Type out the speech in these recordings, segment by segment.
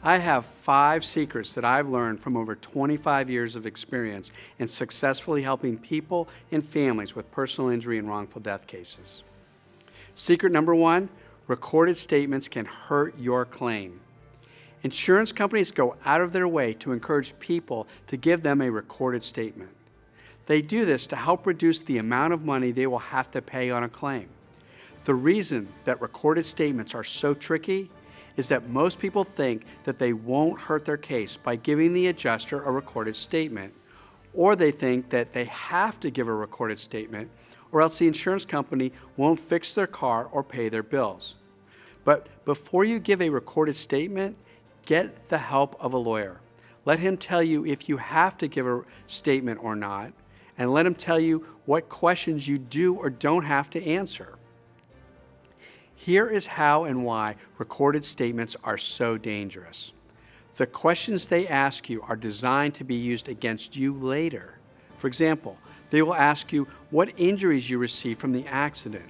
I have 5 secrets that I've learned from over 25 years of experience in successfully helping people and families with personal injury and wrongful death cases. Secret number 1, recorded statements can hurt your claim. Insurance companies go out of their way to encourage people to give them a recorded statement. They do this to help reduce the amount of money they will have to pay on a claim. The reason that recorded statements are so tricky is that most people think that they won't hurt their case by giving the adjuster a recorded statement, or they think that they have to give a recorded statement or else the insurance company won't fix their car or pay their bills. But before you give a recorded statement, get the help of a lawyer. Let him tell you if you have to give a statement or not, and let him tell you what questions you do or don't have to answer. Here is how and why recorded statements are so dangerous. The questions they ask you are designed to be used against you later. For example, they will ask you what injuries you received from the accident.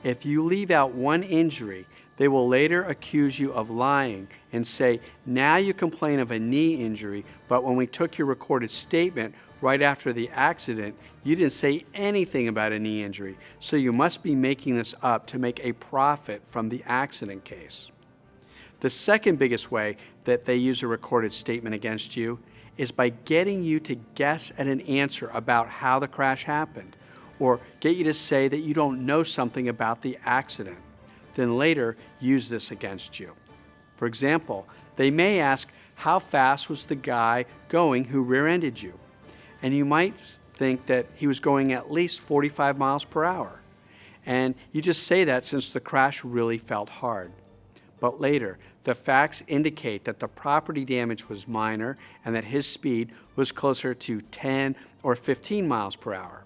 If you leave out one injury, they will later accuse you of lying and say, now you complain of a knee injury, but when we took your recorded statement right after the accident, you didn't say anything about a knee injury, so you must be making this up to make a profit from the accident case. The second biggest way that they use a recorded statement against you is by getting you to guess at an answer about how the crash happened, or get you to say that you don't know something about the accident. Then later use this against you. For example, they may ask, how fast was the guy going who rear-ended you? And you might think that he was going at least 45 miles per hour. And you just say that since the crash really felt hard. But later, the facts indicate that the property damage was minor and that his speed was closer to 10 or 15 miles per hour.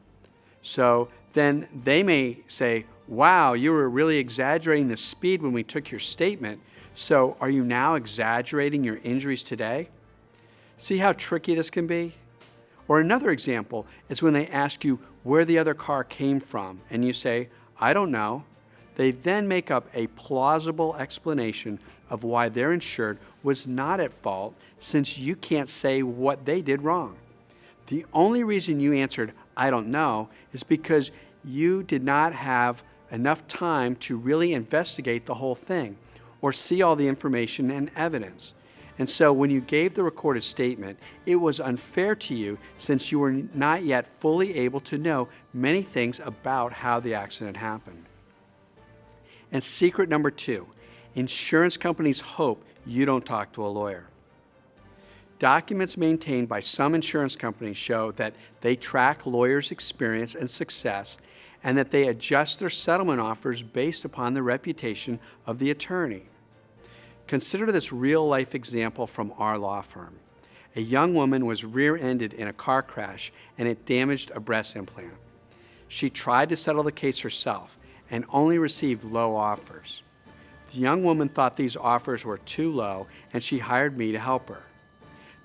So then they may say, wow, you were really exaggerating the speed when we took your statement, so are you now exaggerating your injuries today? See how tricky this can be? Or another example is when they ask you where the other car came from, and you say, I don't know. They then make up a plausible explanation of why their insured was not at fault, since you can't say what they did wrong. The only reason you answered, I don't know, is because you did not have enough time to really investigate the whole thing or see all the information and evidence. And so when you gave the recorded statement, it was unfair to you since you were not yet fully able to know many things about how the accident happened. And secret number 2, insurance companies hope you don't talk to a lawyer. Documents maintained by some insurance companies show that they track lawyers' experience and success and that they adjust their settlement offers based upon the reputation of the attorney. Consider this real-life example from our law firm. A young woman was rear-ended in a car crash and it damaged a breast implant. She tried to settle the case herself and only received low offers. The young woman thought these offers were too low and she hired me to help her.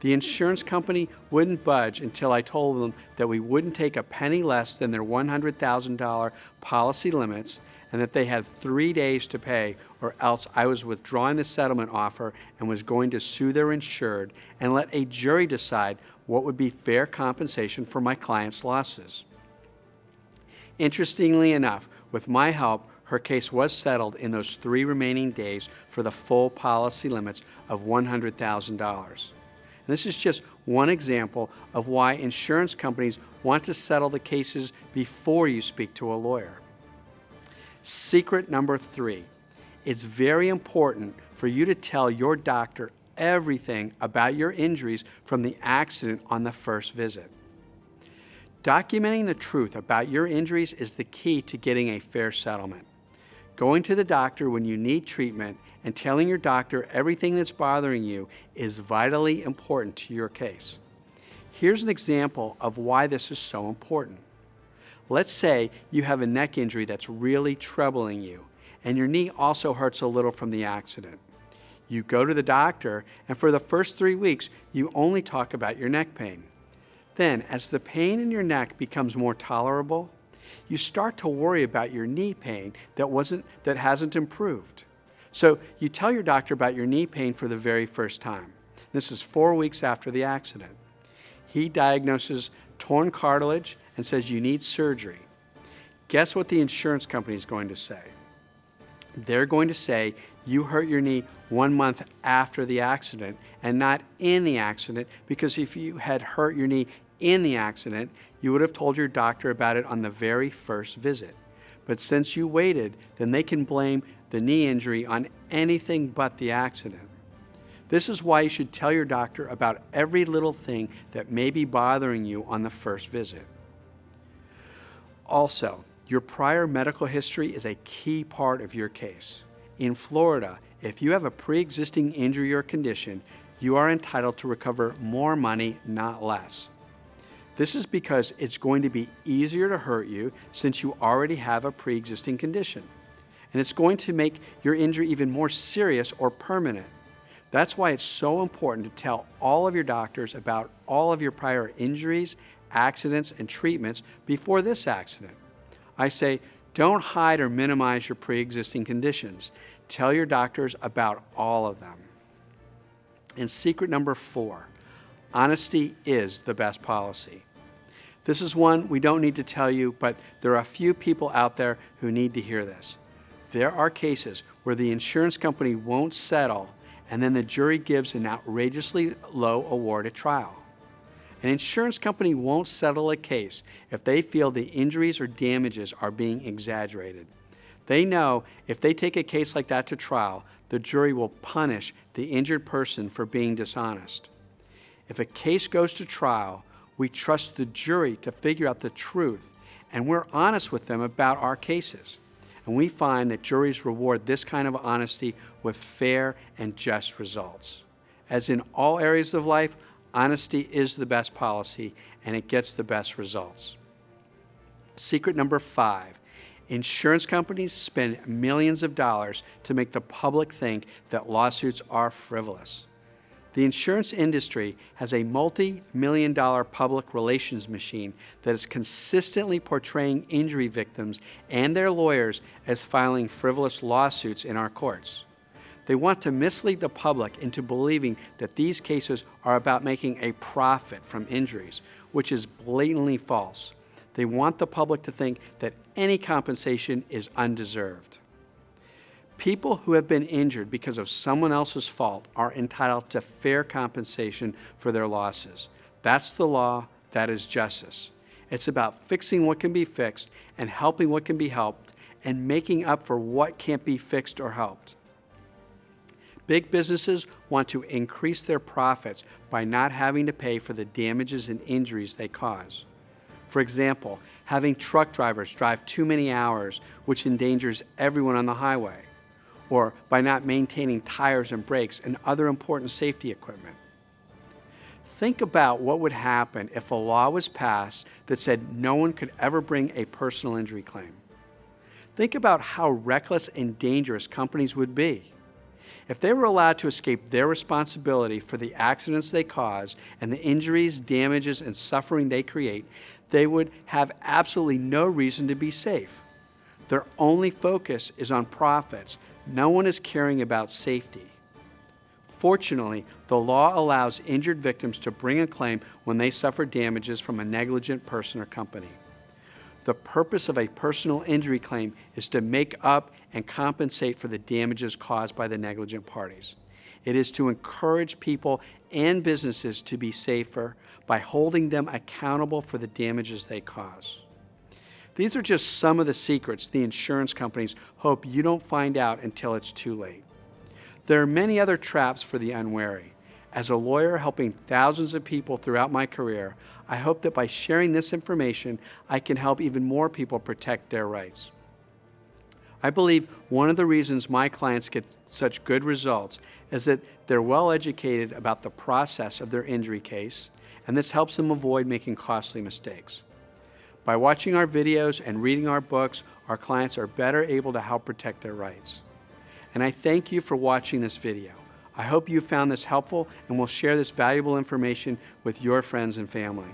The insurance company wouldn't budge until I told them that we wouldn't take a penny less than their $100,000 policy limits and that they had 3 days to pay, or else I was withdrawing the settlement offer and was going to sue their insured and let a jury decide what would be fair compensation for my client's losses. Interestingly enough, with my help, her case was settled in those 3 remaining days for the full policy limits of $100,000. This is just one example of why insurance companies want to settle the cases before you speak to a lawyer. Secret number 3, it's very important for you to tell your doctor everything about your injuries from the accident on the first visit. Documenting the truth about your injuries is the key to getting a fair settlement. Going to the doctor when you need treatment and telling your doctor everything that's bothering you is vitally important to your case. Here's an example of why this is so important. Let's say you have a neck injury that's really troubling you, and your knee also hurts a little from the accident. You go to the doctor, and for the first 3 weeks, you only talk about your neck pain. Then, as the pain in your neck becomes more tolerable, you start to worry about your knee pain that hasn't improved. So you tell your doctor about your knee pain for the very first time. This is 4 weeks after the accident. He diagnoses torn cartilage and says you need surgery. Guess what the insurance company is going to say? They're going to say you hurt your knee 1 month after the accident and not in the accident, because if you had hurt your knee in the accident, you would have told your doctor about it on the very first visit. But since you waited, then they can blame the knee injury on anything but the accident. This is why you should tell your doctor about every little thing that may be bothering you on the first visit. Also, your prior medical history is a key part of your case. In Florida, if you have a pre-existing injury or condition, you are entitled to recover more money, not less. This is because it's going to be easier to hurt you since you already have a pre-existing condition. And it's going to make your injury even more serious or permanent. That's why it's so important to tell all of your doctors about all of your prior injuries, accidents, and treatments before this accident. I say, don't hide or minimize your pre-existing conditions. Tell your doctors about all of them. And secret number 4, honesty is the best policy. This is one we don't need to tell you, but there are a few people out there who need to hear this. There are cases where the insurance company won't settle, and then the jury gives an outrageously low award at trial. An insurance company won't settle a case if they feel the injuries or damages are being exaggerated. They know if they take a case like that to trial, the jury will punish the injured person for being dishonest. If a case goes to trial, we trust the jury to figure out the truth, and we're honest with them about our cases. And we find that juries reward this kind of honesty with fair and just results. As in all areas of life, honesty is the best policy, and it gets the best results. Secret number 5, insurance companies spend millions of dollars to make the public think that lawsuits are frivolous. The insurance industry has a multi-million-dollar public relations machine that is consistently portraying injury victims and their lawyers as filing frivolous lawsuits in our courts. They want to mislead the public into believing that these cases are about making a profit from injuries, which is blatantly false. They want the public to think that any compensation is undeserved. People who have been injured because of someone else's fault are entitled to fair compensation for their losses. That's the law. That is justice. It's about fixing what can be fixed and helping what can be helped and making up for what can't be fixed or helped. Big businesses want to increase their profits by not having to pay for the damages and injuries they cause. For example, having truck drivers drive too many hours, which endangers everyone on the highway, or by not maintaining tires and brakes and other important safety equipment. Think about what would happen if a law was passed that said no one could ever bring a personal injury claim. Think about how reckless and dangerous companies would be. If they were allowed to escape their responsibility for the accidents they cause and the injuries, damages, and suffering they create, they would have absolutely no reason to be safe. Their only focus is on profits. No one is caring about safety. Fortunately, the law allows injured victims to bring a claim when they suffer damages from a negligent person or company. The purpose of a personal injury claim is to make up and compensate for the damages caused by the negligent parties. It is to encourage people and businesses to be safer by holding them accountable for the damages they cause. These are just some of the secrets the insurance companies hope you don't find out until it's too late. There are many other traps for the unwary. As a lawyer helping thousands of people throughout my career, I hope that by sharing this information, I can help even more people protect their rights. I believe one of the reasons my clients get such good results is that they're well educated about the process of their injury case, and this helps them avoid making costly mistakes. By watching our videos and reading our books, our clients are better able to help protect their rights. And I thank you for watching this video. I hope you found this helpful and will share this valuable information with your friends and family.